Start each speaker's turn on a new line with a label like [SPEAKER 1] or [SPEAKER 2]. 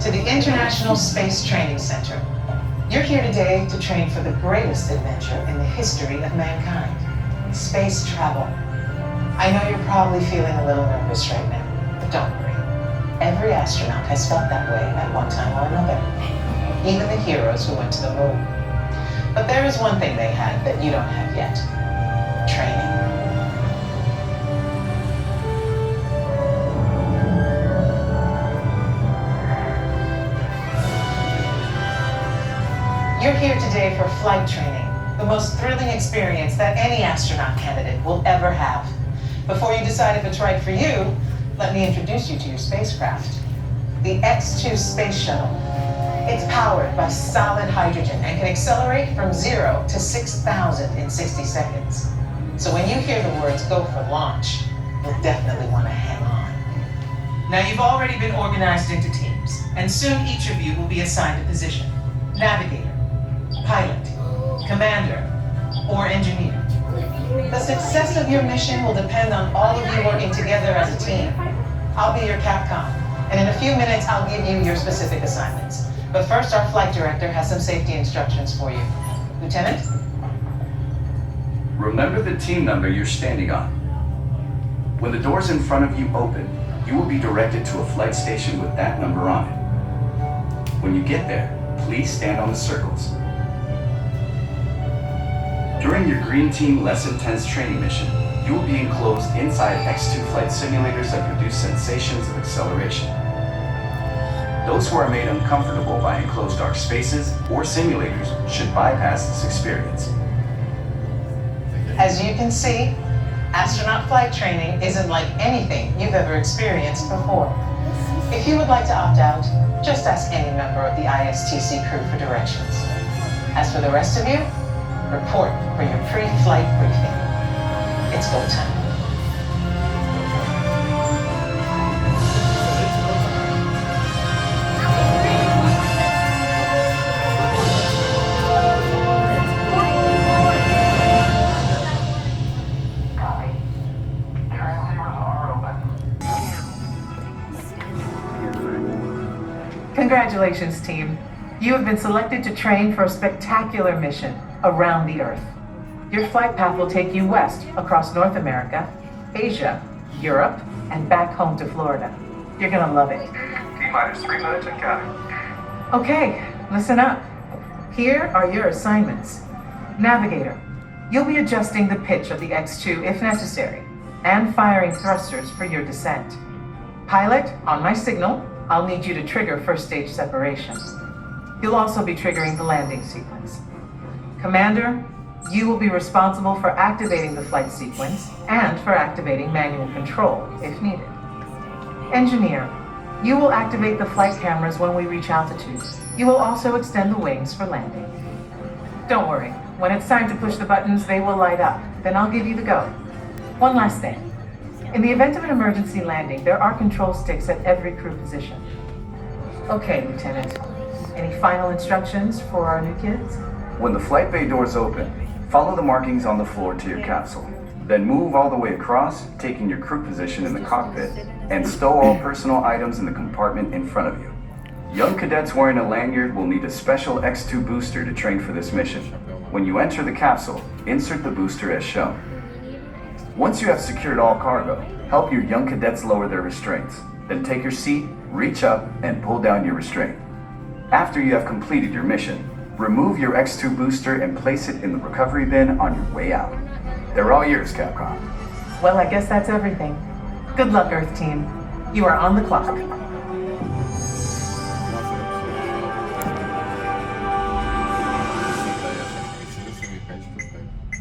[SPEAKER 1] to the International Space Training Center. You're here today to train for the greatest adventure in the history of mankind, space travel. I know you're probably feeling a little nervous right now, but don't worry. Every astronaut has felt that way at one time or another, even the heroes who went to the moon. But there is one thing they had that you don't have yet: training. You're here today for flight training, the most thrilling experience that any astronaut candidate will ever have. Before you decide if it's right for you, let me introduce you to your spacecraft, the X-2 Space Shuttle. It's powered by solid hydrogen and can accelerate from 0 to 6,000 in 60 seconds. So when you hear the words "go for launch," you'll definitely want to hang on. Now, you've already been organized into teams, and soon each of you will be assigned a position: navigator, pilot, commander, or engineer. The success of your mission will depend on all of you working together as a team. I'll be your Capcom, and in a few minutes I'll give you your specific assignments. But first, our flight director has some safety instructions for you. Lieutenant?
[SPEAKER 2] Remember the team number you're standing on. When the doors in front of you open, you will be directed to a flight station with that number on it. When you get there, please stand on the circles. During your Green Team Less Intense training mission, you will be enclosed inside X2 flight simulators that produce sensations of acceleration. Those who are made uncomfortable by enclosed dark spaces or simulators should bypass this experience.
[SPEAKER 1] As you can see, astronaut flight training isn't like anything you've ever experienced before. If you would like to opt out, just ask any member of the ISTC crew for directions. As for the rest of you, report for your pre-flight briefing. It's go time. Congratulations, team. You have been selected to train for a spectacular mission around the Earth. Your flight path will take you west across North America, Asia, Europe, and back home to Florida. You're gonna love it.
[SPEAKER 3] T-minus 3 minutes and counting.
[SPEAKER 1] Okay, listen up. Here are your assignments. Navigator, you'll be adjusting the pitch of the X2 if necessary, and firing thrusters for your descent. Pilot, on my signal, I'll need you to trigger first stage separation. You'll also be triggering the landing sequence. Commander, you will be responsible for activating the flight sequence and for activating manual control if needed. Engineer, you will activate the flight cameras when we reach altitude. You will also extend the wings for landing. Don't worry, when it's time to push the buttons, they will light up. Then I'll give you the go. One last thing. In the event of an emergency landing, there are control sticks at every crew position. Okay, Lieutenant. Any final instructions for our new kids?
[SPEAKER 2] When the flight bay doors open, follow the markings on the floor to your capsule. Then move all the way across, taking your crew position in the cockpit, and stow all personal items in the compartment in front of you. Young cadets wearing a lanyard will need a special X2 booster to train for this mission. When you enter the capsule, insert the booster as shown. Once you have secured all cargo, help your young cadets lower their restraints. Then take your seat, reach up, and pull down your restraint. After you have completed your mission, remove your X2 booster and place it in the recovery bin on your way out. They're all yours, Capcom.
[SPEAKER 1] Well, I guess that's everything. Good luck, Earth team. You are on the clock.